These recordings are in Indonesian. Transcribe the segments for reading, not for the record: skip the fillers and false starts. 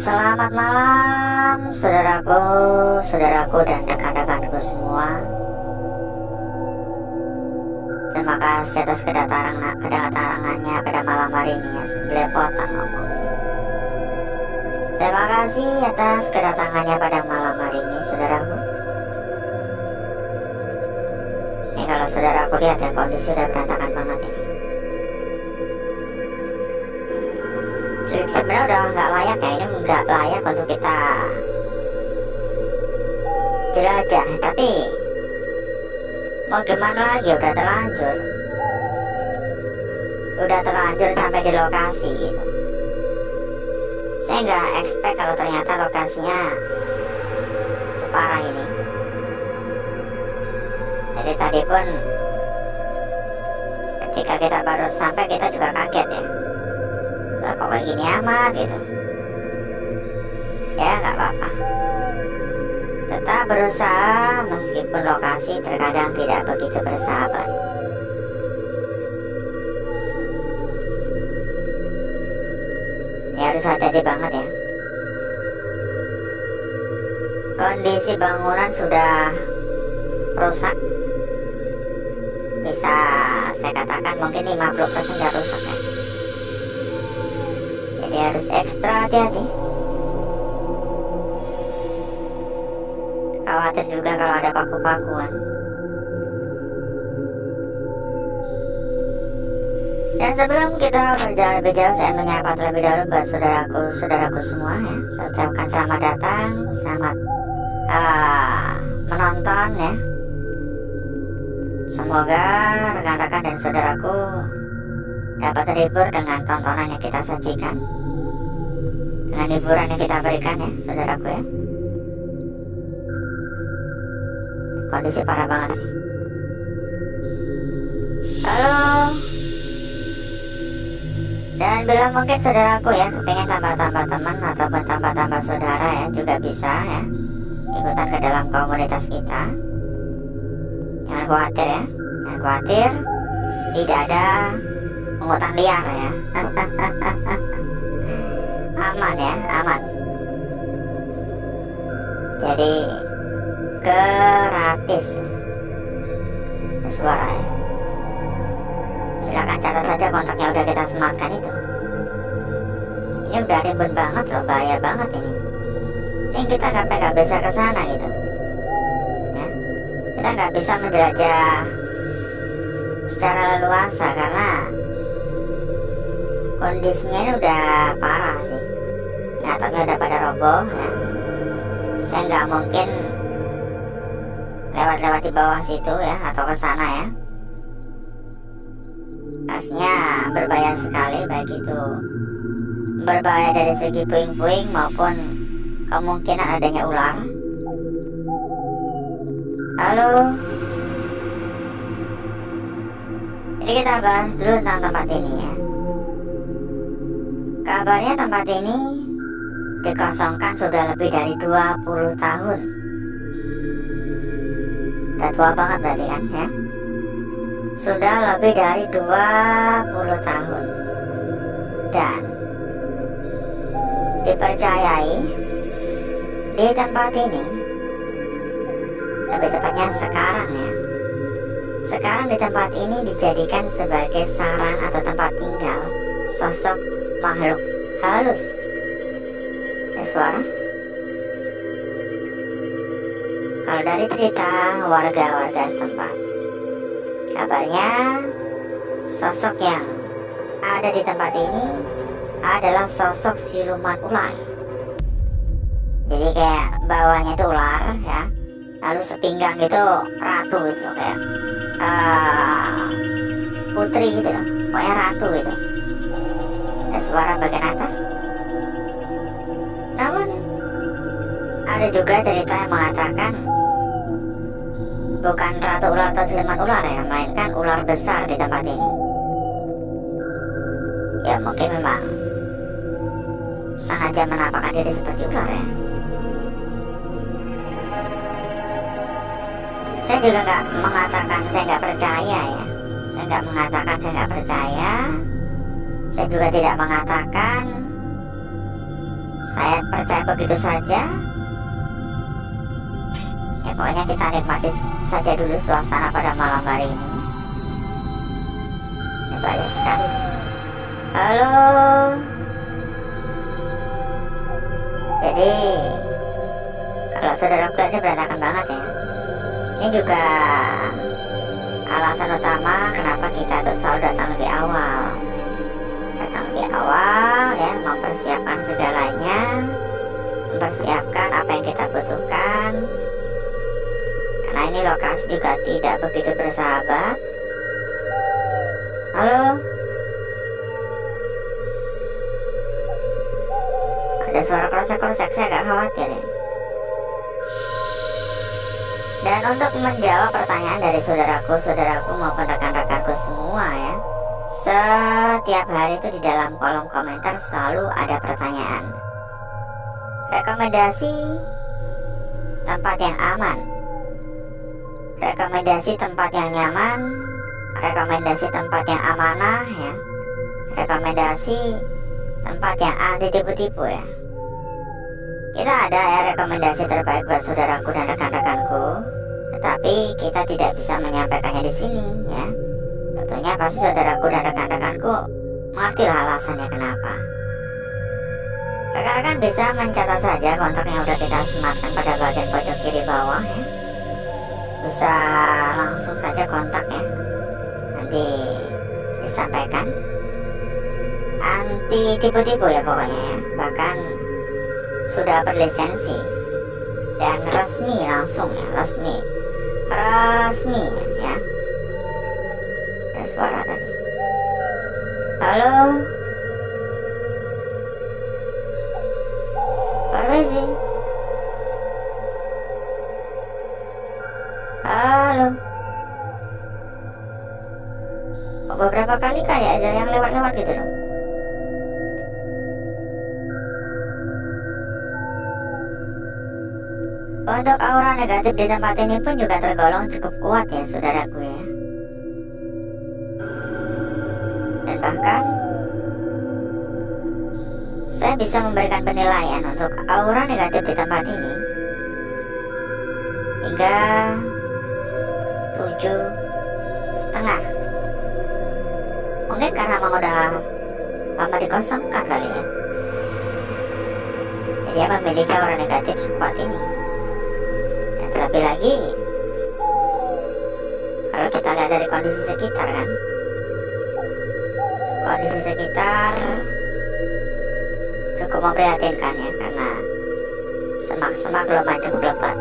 Selamat malam, saudaraku dan rekan-rekanku semua. Terima kasih atas kedatangannya pada malam hari ini ya, belepotan ngomong. Terima kasih atas kedatangannya pada malam hari ini, saudaraku. Ini kalau saudaraku lihat ya, kondisi udah berantakan banget ini. Sebenarnya udah nggak layak ya, ini nggak layak untuk kita jelajah, tapi mau gimana lagi, udah terlanjur sampai di lokasi gitu. Saya nggak expect kalau ternyata lokasinya separah ini. Jadi tadi pun ketika kita baru sampai kita juga kaget ya, kok kayak gini amat gitu. Ya nggak apa-apa, tetap berusaha meskipun lokasi terkadang tidak begitu bersahabat. Ya harus hati-hati banget ya. Kondisi bangunan sudah rusak, bisa saya katakan mungkin 50% sudah rusak ya. Jadi harus ekstra hati-hati. Khawatir juga kalau ada paku-pakuan. Dan sebelum kita berjalan lebih jauh, saya menyapa terlebih dahulu buat saudaraku semua ya. Saya ucapkan selamat datang, selamat menonton ya. Semoga rekan-rekan dan saudaraku dapat terhibur dengan tontonan yang kita sajikan, dengan hiburan yang kita berikan ya, saudaraku ya. Kondisi parah banget sih. Halo. Dan bila mungkin saudaraku ya pengen tambah-tambah teman ataupun tambah-tambah saudara ya, juga bisa ya ikutan ke dalam komunitas kita. Jangan khawatir ya, jangan khawatir, tidak ada pungutan liar ya. Aman ya, aman. Jadi gratis suara ya. Silakan catat saja kontaknya, udah kita sematkan itu. Ini udah ribet banget loh, bahaya banget ini. Ini kita nggak bisa ke sana gitu ya. Kita nggak bisa menjelajah secara leluasa karena kondisinya ini udah parah sih. Atapnya udah pada roboh ya. Saya nggak mungkin lewat di bawah situ ya, atau ke sana ya. Pastinya berbahaya sekali, baik itu berbahaya dari segi puing-puing maupun kemungkinan adanya ular. Halo. Jadi kita bahas dulu tentang tempat ini ya. Kabarnya tempat ini dikosongkan sudah lebih dari 20 tahun. Udah tua banget berarti kan ya. Sudah lebih dari 20 tahun. Dan dipercayai di tempat ini, lebih tepatnya sekarang ya, sekarang di tempat ini dijadikan sebagai sarang atau tempat tinggal sosok makhluk halus. Ada suara? Kalau dari cerita warga-warga setempat, kabarnya sosok yang ada di tempat ini adalah sosok siluman ular. Jadi kayak bawahnya itu ular ya, lalu sepinggang itu ratu gitu, kayak putri gitu loh, pokoknya ratu gitu. Ada suara bagian atas. Namun ada juga cerita yang mengatakan bukan ratu ular atau siluman ular ya, melainkan ular besar di tempat ini. Ya mungkin memang sengaja menampakkan diri seperti ular ya. Saya juga nggak mengatakan saya nggak percaya ya. Saya nggak mengatakan saya nggak percaya. Saya juga tidak mengatakan saya percaya begitu saja. Ya pokoknya kita nikmati saja dulu suasana pada malam hari ini. Ini banyak sekali. Halo. Jadi kalau saudara lihat ini berantakan banget ya. Ini juga alasan utama kenapa kita tuh selalu datang lebih awal. Datang lebih awal ya, mempersiapkan segalanya, mempersiapkan apa yang kita butuhkan. Karena ini lokasi juga tidak begitu bersahabat. Halo. Ada suara krosek-krosek, saya agak khawatir ya. Dan untuk menjawab pertanyaan dari saudaraku maupun rekan-rekanku semua ya, setiap hari itu di dalam kolom komentar selalu ada pertanyaan. Rekomendasi tempat yang aman, rekomendasi tempat yang nyaman, rekomendasi tempat yang amanah ya, rekomendasi tempat yang anti tipu-tipu ya. Kita ada ya rekomendasi terbaik buat saudaraku dan rekan-rekanku, tetapi kita tidak bisa menyampaikannya di sini ya. Tentunya pasti saudaraku dan rekan-rekanku mengerti alasannya kenapa. Rekan-rekan bisa mencatat saja kontak yang udah kita sematkan pada bagian pojok kiri bawah ya. Bisa langsung saja kontak ya. Nanti disampaikan. Anti tipu-tipu ya pokoknya ya. Bahkan sudah berlisensi dan resmi langsung ya, resmi ya. Ada suara tadi. Halo. Permisi. Halo. Kok beberapa kali kayak ada yang lewat-lewat gitu loh. Untuk aura negatif di tempat ini pun juga tergolong cukup kuat ya saudaraku ya. Dan bahkan saya bisa memberikan penilaian untuk aura negatif di tempat ini hingga 7,5. Mungkin karena memang udah lama dikosongkan kali ya. Jadi dia memiliki aura negatif sekuat ini. Terlebih lagi kalau kita lihat dari kondisi sekitar kan, kondisi sekitar cukup memprihatinkan ya, karena semak-semak belum ada lebat.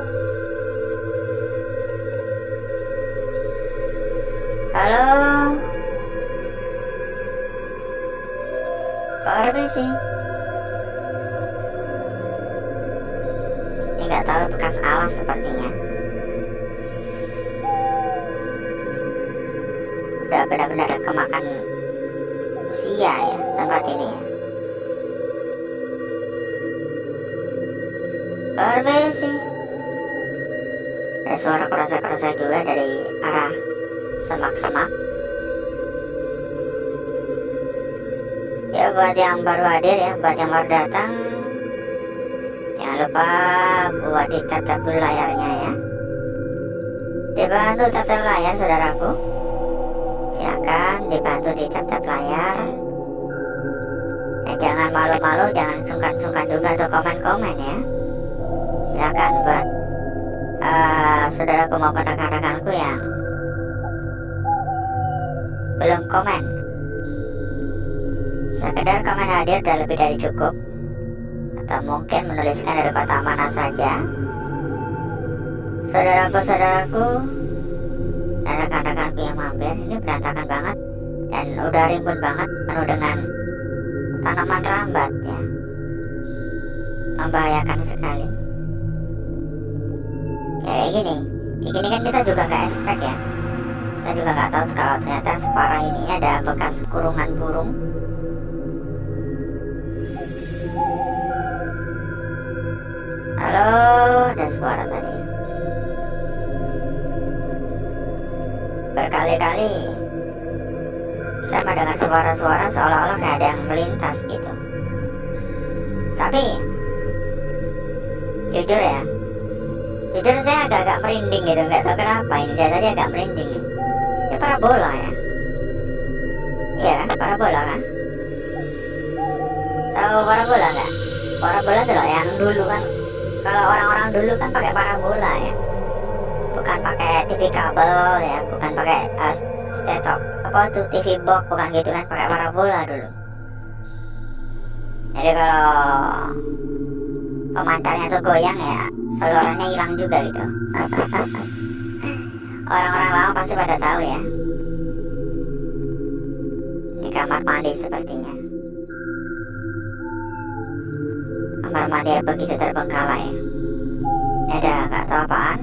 Halo, permisi. Nggak tahu bekas alas sepertinya. Udah benar-benar kemakan usia ya tempat ini ya. Permisi. Ada suara kerasa-kerasa juga dari arah semak-semak. Ya buat yang baru hadir ya, buat yang baru datang, jangan lupa buat ditatap dulu layarnya ya. Dibantu tatap layar saudaraku. Silakan dibantu ditatap layar. Dan jangan malu-malu, jangan sungkan-sungkan juga untuk komen-komen ya. Silakan buat saudaraku maupun rekan-rekanku yang belum komen. Sekedar komen hadir udah lebih dari cukup. Atau mungkin menuliskan dari kota mana saja. Saudaraku dan rekan-rekanku yang mampir, ini berantakan banget dan udah rimbun banget, penuh dengan tanaman rambat ya, membahayakan sekali. Kayak gini kan kita juga gak expect ya. Kita juga gak tahu kalau ternyata separah ini ada bekas kurungan burung. Halo, ada suara tadi. Berkali-kali saya mendengar suara-suara seolah-olah kayak ada yang melintas gitu. Tapi Jujur ya, jujur saya agak-agak merinding gitu, nggak tahu kenapa ini dari tadi agak merinding. Ini parabola ya, iya kan, parabola kan? Tahu parabola nggak? Parabola tuh loh yang dulu kan, kalau orang-orang dulu kan pakai parabola ya, bukan pakai TV kabel ya, bukan pakai set-top apa tuh TV box, bukan gitu kan, pakai parabola dulu. Jadi kalau pemancarnya tuh goyang ya, salurannya hilang juga gitu. Orang-orang lama pasti pada tahu ya. Ini kamar mandi sepertinya. Kamar mandi yang begitu terbengkalai. Ini ada nggak tahu apaan.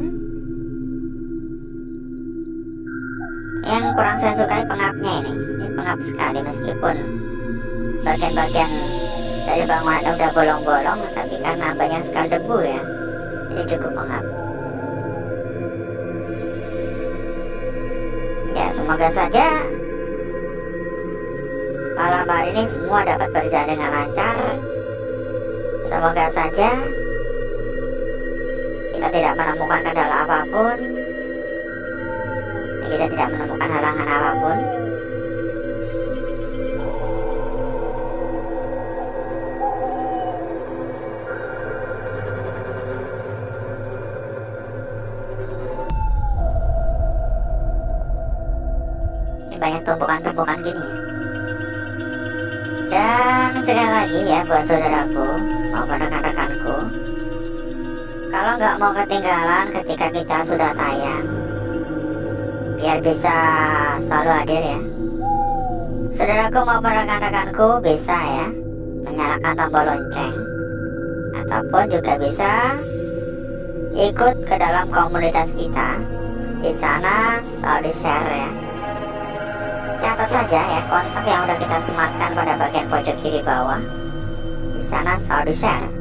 Yang kurang saya sukai pengapnya ini. Ini pengap sekali meskipun bagian-bagian dari bangunan udah bolong-bolong, tapi karena banyak sekali debu ya, jadi cukup pengap. Ya semoga saja malam hari ini semua dapat berjalan dengan lancar. Semoga saja kita tidak menemukan kendala apapun, kita tidak menemukan halangan apapun. Ini banyak tumpukan-tumpukan gini. Dan sekali lagi ya buat saudaraku maupun rekan-rekanku, kalau nggak mau ketinggalan ketika kita sudah tayang, biar bisa selalu hadir ya, saudaraku maupun rekan-rekanku bisa ya menyalakan tombol lonceng, ataupun juga bisa ikut ke dalam komunitas kita. Di sana selalu di share ya. Catat saja ya kontak yang udah kita sematkan pada bagian pojok kiri bawah. Di sana selalu di share,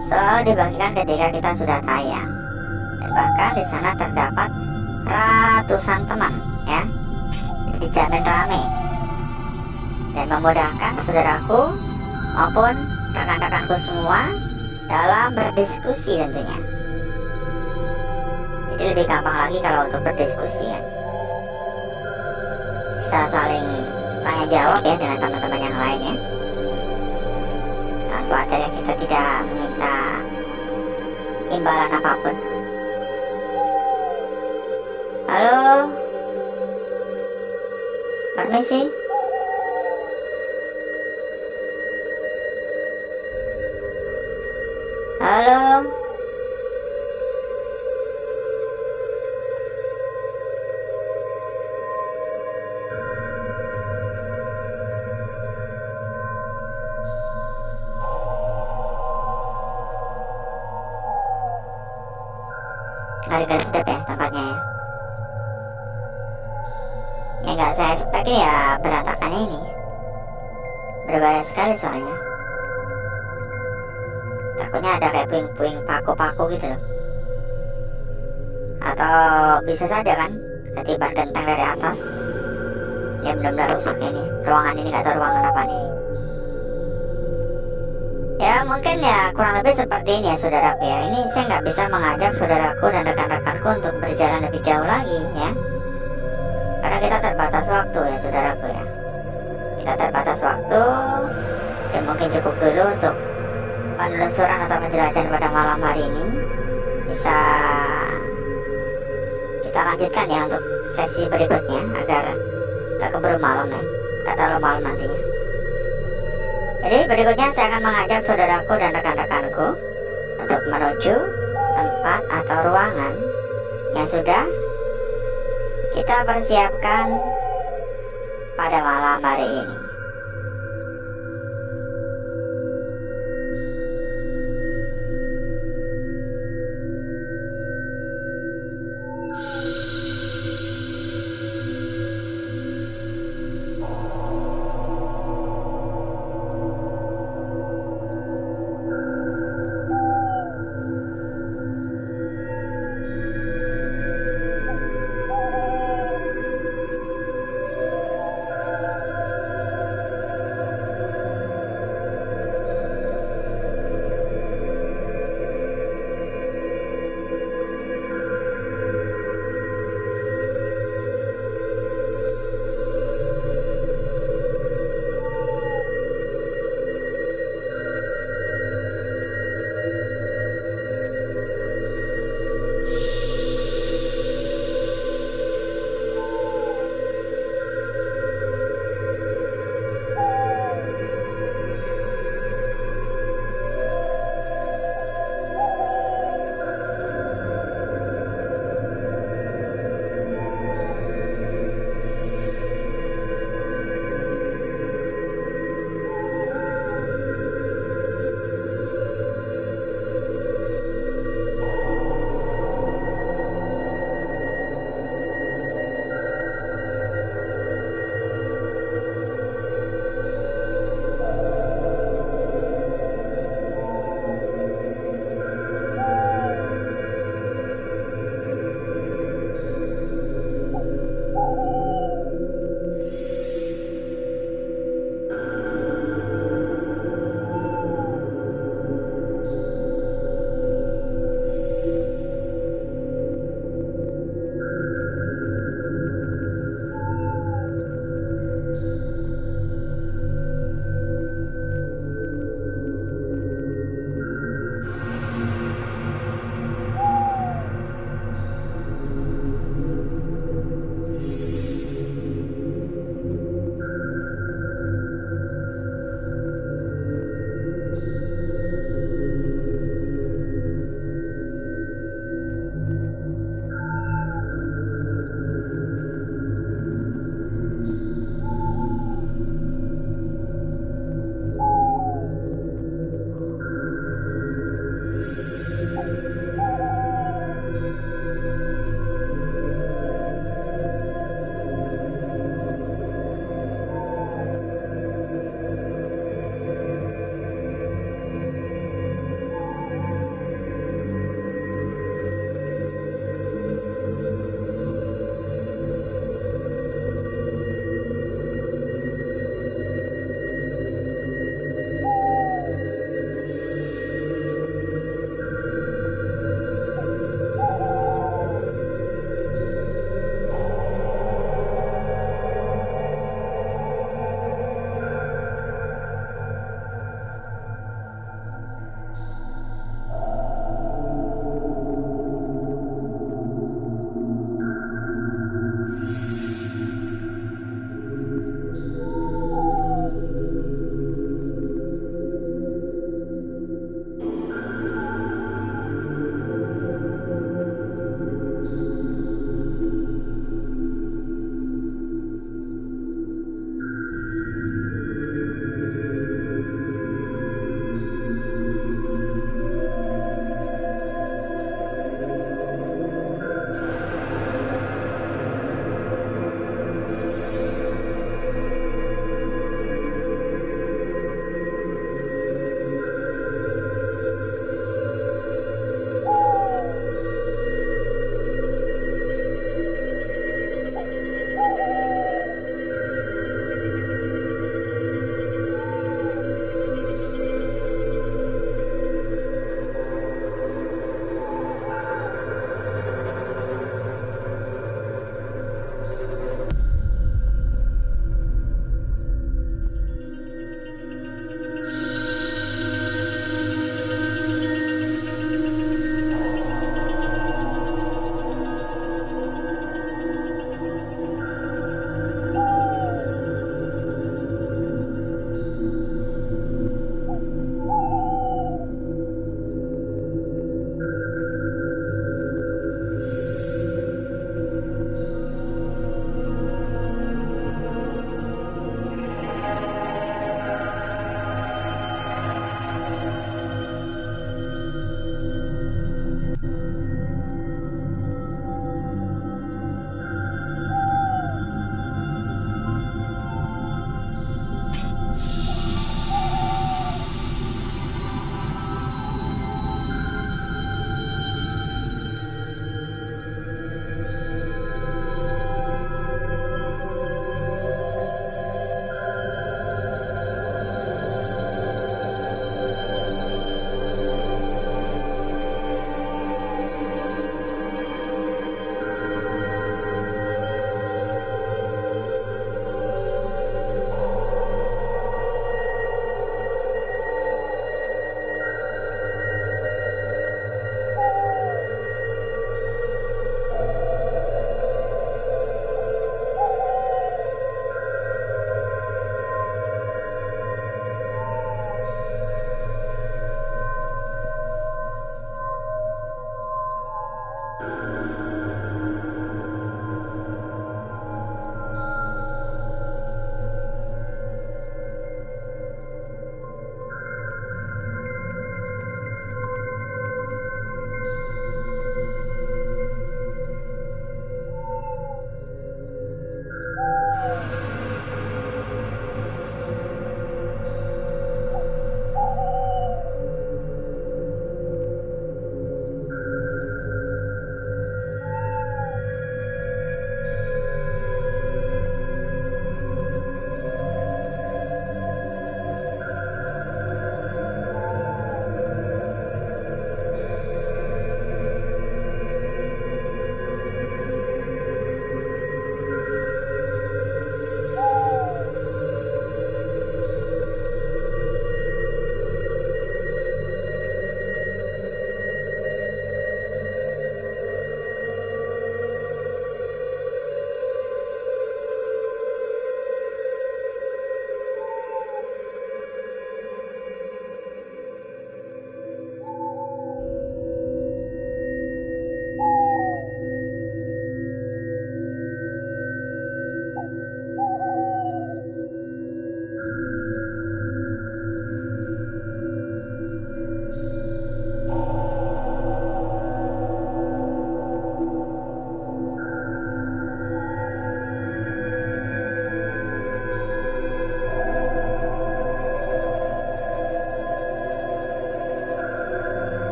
selalu dibagikan ketika kita sudah tayang. Dan bahkan di sana terdapat ratusan teman ya, dijamin rame dan memudahkan saudaraku maupun rekan-rekanku semua dalam berdiskusi tentunya. Jadi lebih gampang lagi kalau untuk berdiskusi ya, bisa saling tanya jawab ya dengan teman-teman yang lain ya. Jangan khawatir ya, kita tidak meminta imbalan apapun. Halo, permisi. Halo. Ngeri-ngeri sedap ya tempatnya ya. Yang nggak saya expect ya berantakannya ini. Berbahaya sekali soalnya. Takutnya ada kayak puing-puing paku-paku gitu loh. Atau bisa saja kan ketiban genteng dari atas. Ya benar-benar rusak ini. Ruangan ini nggak tahu ruangan apa nih. Ya mungkin ya kurang lebih seperti ini ya saudaraku ya. Ini saya nggak bisa mengajak saudaraku dan rekan-rekanku untuk berjalan lebih jauh lagi ya, karena kita terbatas waktu ya saudaraku ya. Kita terbatas waktu dan mungkin cukup dulu untuk penelusuran atau penjelajahan pada malam hari ini. Bisa kita lanjutkan ya untuk sesi berikutnya agar gak keburu malam ya, gak terlalu malam nantinya. Jadi berikutnya saya akan mengajak saudaraku dan rekan-rekanku untuk menuju tempat atau ruangan yang sudah kita persiapkan pada malam hari ini.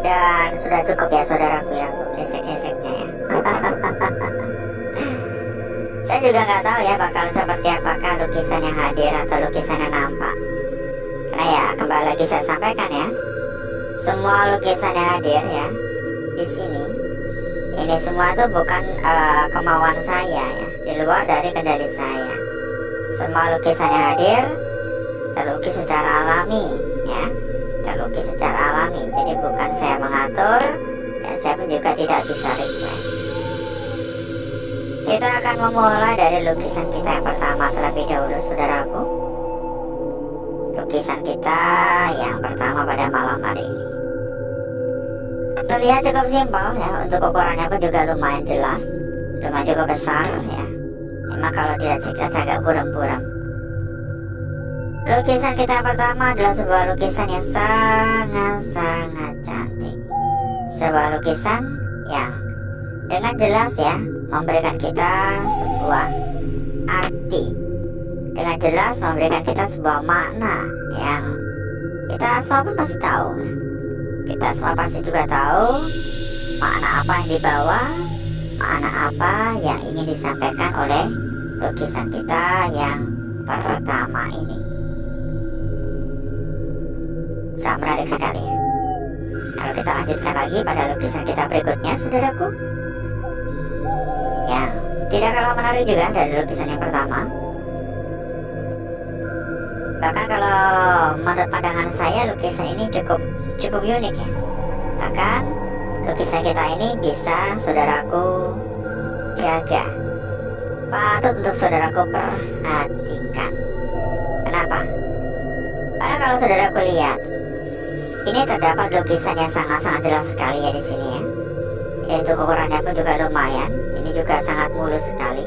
Dan sudah cukup ya saudaraku ya untuk gesek-geseknya ya. Saya juga nggak tahu ya bakal seperti apakah lukisan yang hadir atau lukisan yang nampak. Karena ya kembali lagi saya sampaikan ya, semua lukisan yang hadir ya di sini, ini semua tuh bukan kemauan saya ya, di luar dari kendali saya. Semua lukisan yang hadir terlukis secara alami ya, terlukis secara alami. Jadi bukan saya mengatur dan saya pun juga tidak bisa request. Kita akan memulai dari lukisan kita yang pertama terlebih dahulu saudaraku. Lukisan kita yang pertama pada malam hari ini terlihat cukup simpel ya, untuk ukurannya pun juga lumayan jelas, lumayan juga besar ya. Memang kalau dilihat sekilas agak buram-buram. Lukisan kita pertama adalah sebuah lukisan yang sangat-sangat cantik. Sebuah lukisan yang dengan jelas ya memberikan kita sebuah arti, dengan jelas memberikan kita sebuah makna yang kita semua pun pasti tahu. Kita semua pasti juga tahu makna apa yang dibawa, makna apa yang ingin disampaikan oleh lukisan kita yang pertama ini. Sangat menarik sekali. Kalau kita lanjutkan lagi pada lukisan kita berikutnya saudaraku, yang tidak kalah menarik juga dari lukisan yang pertama. Bahkan kalau menurut pandangan saya lukisan ini cukup unik ya. Bahkan lukisan kita ini bisa saudaraku jaga, patut untuk saudaraku perhatikan. Kenapa? Karena kalau saudaraku lihat, ini terdapat lukisan yang sangat-sangat jelas sekali ya di sini ya. Untuk ukurannya pun juga lumayan. Ini juga sangat mulus sekali.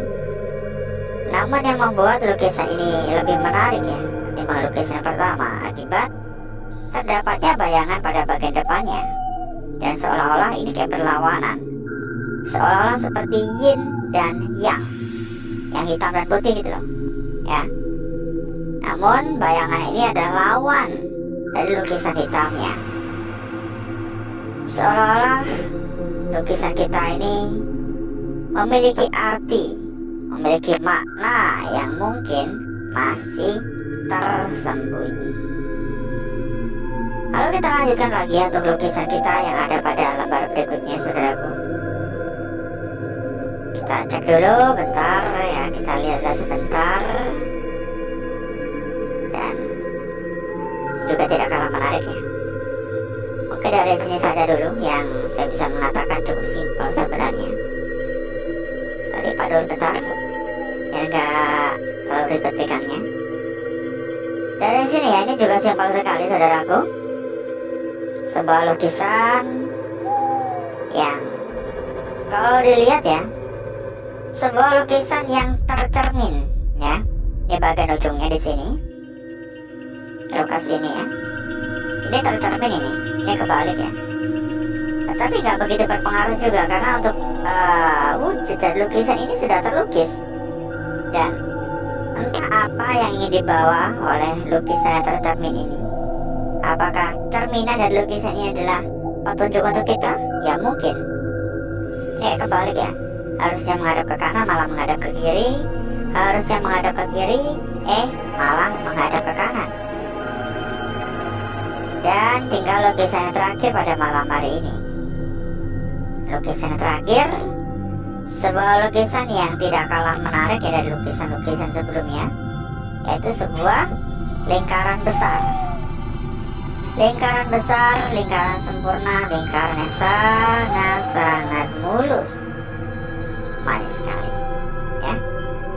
Namun yang membuat lukisan ini lebih menarik ya ketimbang lukisan pertama, akibat terdapatnya bayangan pada bagian depannya. Dan seolah-olah ini kayak berlawanan, seolah-olah seperti yin dan yang hitam dan putih gitu loh ya. Namun bayangan ini adalah lawan dari lukisan hitamnya. Seolah-olah lukisan kita ini memiliki arti, memiliki makna yang mungkin masih tersembunyi. Lalu kita lanjutkan lagi untuk lukisan kita yang ada pada lembar berikutnya, saudaraku. Kita cek dulu bentar ya, kita lihatlah sebentar. Dan juga tidak kalah menariknya. Oke, dari sini saja dulu yang saya bisa mengatakan cukup simpel sebenarnya. Tadi Pak dulu bentar, ya enggak terlalu ribet pegangnya. Dari sini ya, ini juga simpel sekali, saudaraku. Sebuah lukisan yang kalau dilihat ya, sebuah lukisan yang tercermin ya. Ini bagian ujungnya di sini. Lokasi ini ya. Ini tercermin ini kebalik ya. Tapi nggak begitu berpengaruh juga karena untuk wujud dari lukisan ini sudah terlukis. Dan entah apa yang ingin dibawa oleh lukisan yang tercermin ini. Apakah cerminan dari lukisan ini adalah petunjuk untuk kita? Ya mungkin. Kebalik ya. Harusnya menghadap ke kanan malah menghadap ke kiri. Harusnya menghadap ke kiri, malah menghadap ke kanan. Dan tinggal lukisan yang terakhir pada malam hari ini. Lukisan yang terakhir, sebuah lukisan yang tidak kalah menarik ya dari lukisan-lukisan sebelumnya, yaitu sebuah lingkaran besar. Lingkaran besar, lingkaran sempurna, lingkaran yang sangat-sangat mulus. Manis sekali ya.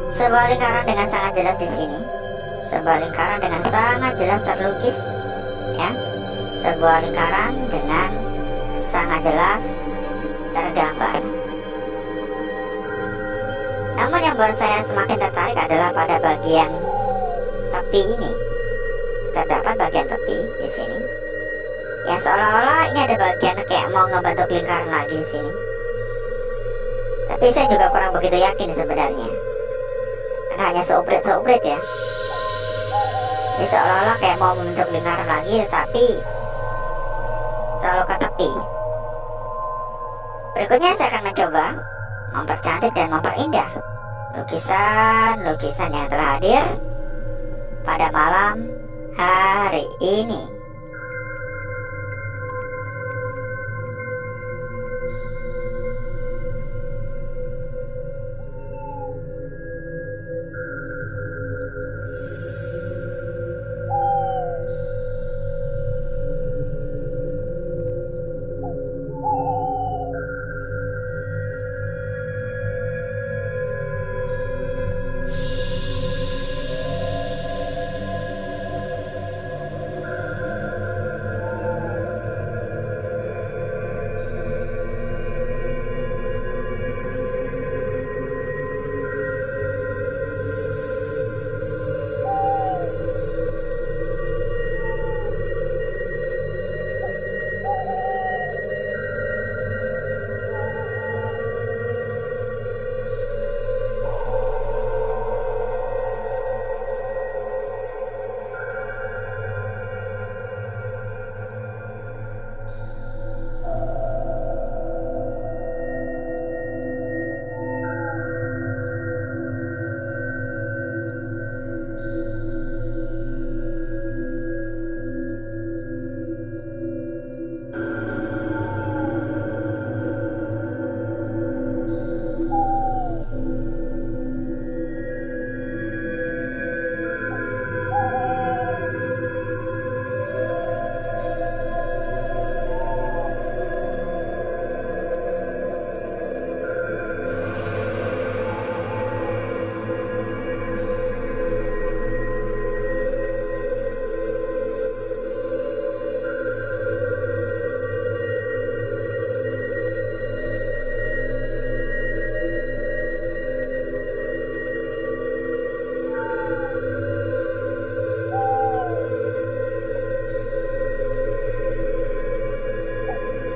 Sebuah lingkaran dengan sangat jelas di sini. Sebuah lingkaran dengan sangat jelas terlukis ya. Sebuah lingkaran dengan sangat jelas tergambar. Namun yang buat saya semakin tertarik adalah pada bagian tepi ini. Terdapat bagian tepi di sini. Ya seolah-olah ini ada bagian kayak mau ngebentuk lingkaran lagi di sini. Tapi saya juga kurang begitu yakin sebenarnya. Karena hanya seuprit ya. Ini seolah-olah kayak mau membentuk lingkaran lagi, tetapi terlalu ke tepi. Berikutnya saya akan mencoba mempercantik dan memperindah lukisan-lukisan yang telah hadir pada malam hari ini.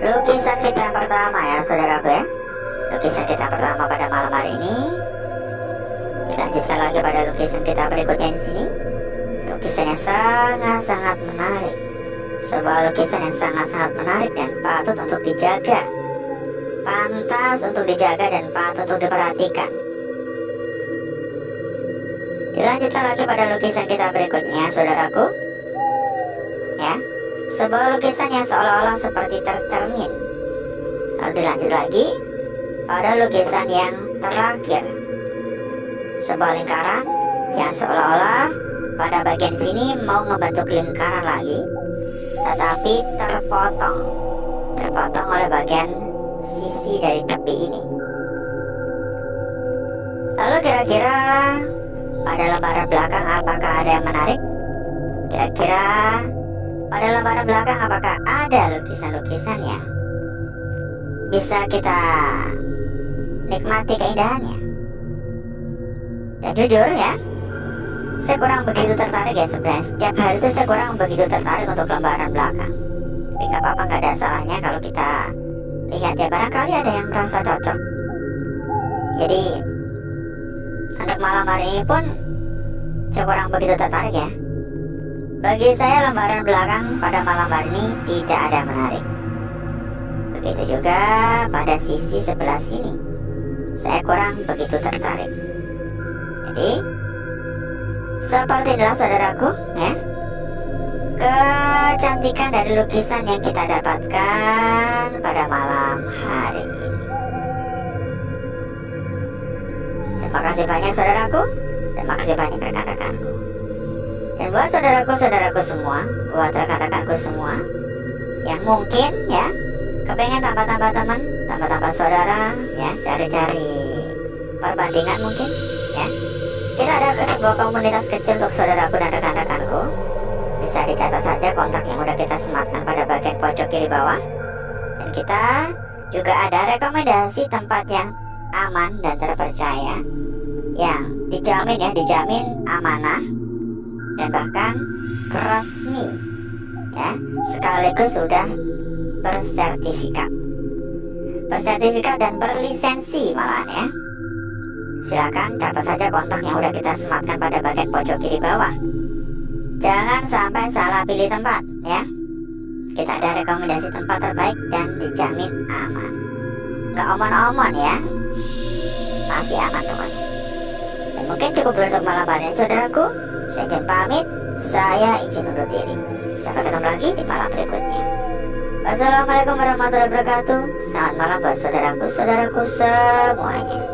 Lukisan kita yang pertama ya saudaraku ya. Lukisan kita pertama pada malam hari ini. Dilanjutkan lagi pada lukisan kita berikutnya di sini. Lukisan yang sangat-sangat menarik. Sebuah lukisan yang sangat-sangat menarik dan patut untuk dijaga. Pantas untuk dijaga dan patut untuk diperhatikan. Dilanjutkan lagi pada lukisan kita berikutnya saudaraku. Ya. sebuah lukisan yang seolah-olah seperti tercermin. Lalu dilanjut lagi pada lukisan yang terakhir, sebuah lingkaran yang seolah-olah pada bagian sini mau ngebentuk lingkaran lagi, tetapi terpotong oleh bagian sisi dari tepi ini. Lalu kira-kira pada lembaran belakang apakah ada yang menarik? Kira-kira pada lembaran belakang apakah ada lukisan-lukisan yang bisa kita nikmati keindahannya? Dan jujur ya, saya kurang begitu tertarik ya sebenarnya. Setiap hari itu saya kurang begitu tertarik untuk lembaran belakang. Tapi nggak apa-apa, nggak ada salahnya kalau kita lihat ya, barangkali ada yang merasa cocok. Jadi untuk malam hari ini pun saya kurang begitu tertarik ya. Bagi saya lembaran belakang pada malam hari ini tidak ada yang menarik. Begitu juga pada sisi sebelah sini, saya kurang begitu tertarik. Jadi seperti inilah saudaraku ya, kecantikan dari lukisan yang kita dapatkan pada malam hari ini. Terima kasih banyak saudaraku, terima kasih banyak rekan-rekanku. Dan buat saudaraku-saudaraku semua, buat rekan-rekanku semua yang mungkin ya kepengen tambah-tambah teman, tambah-tambah saudara ya, cari-cari perbandingan mungkin ya. Kita ada sebuah komunitas kecil untuk saudaraku dan rekan-rekanku. Bisa dicatat saja kontak yang udah kita sematkan pada bagian pojok kiri bawah. Dan kita juga ada rekomendasi tempat yang aman dan terpercaya, yang dijamin amanah dan bahkan resmi ya, sekaligus sudah bersertifikat dan berlisensi malahan ya. Silakan catat saja kontak yang udah kita sematkan pada bagian pojok kiri bawah. Jangan sampai salah pilih tempat ya. Kita ada rekomendasi tempat terbaik dan dijamin aman. Gak omon-omon ya, pasti aman pokoknya. Dan mungkin cukup untuk malam hari ini saudaraku. Saya izin pamit, saya izin undur diri. Sampai ketemu lagi di malam berikutnya. Wassalamualaikum warahmatullahi wabarakatuh. Selamat malam buat saudaraku semuanya.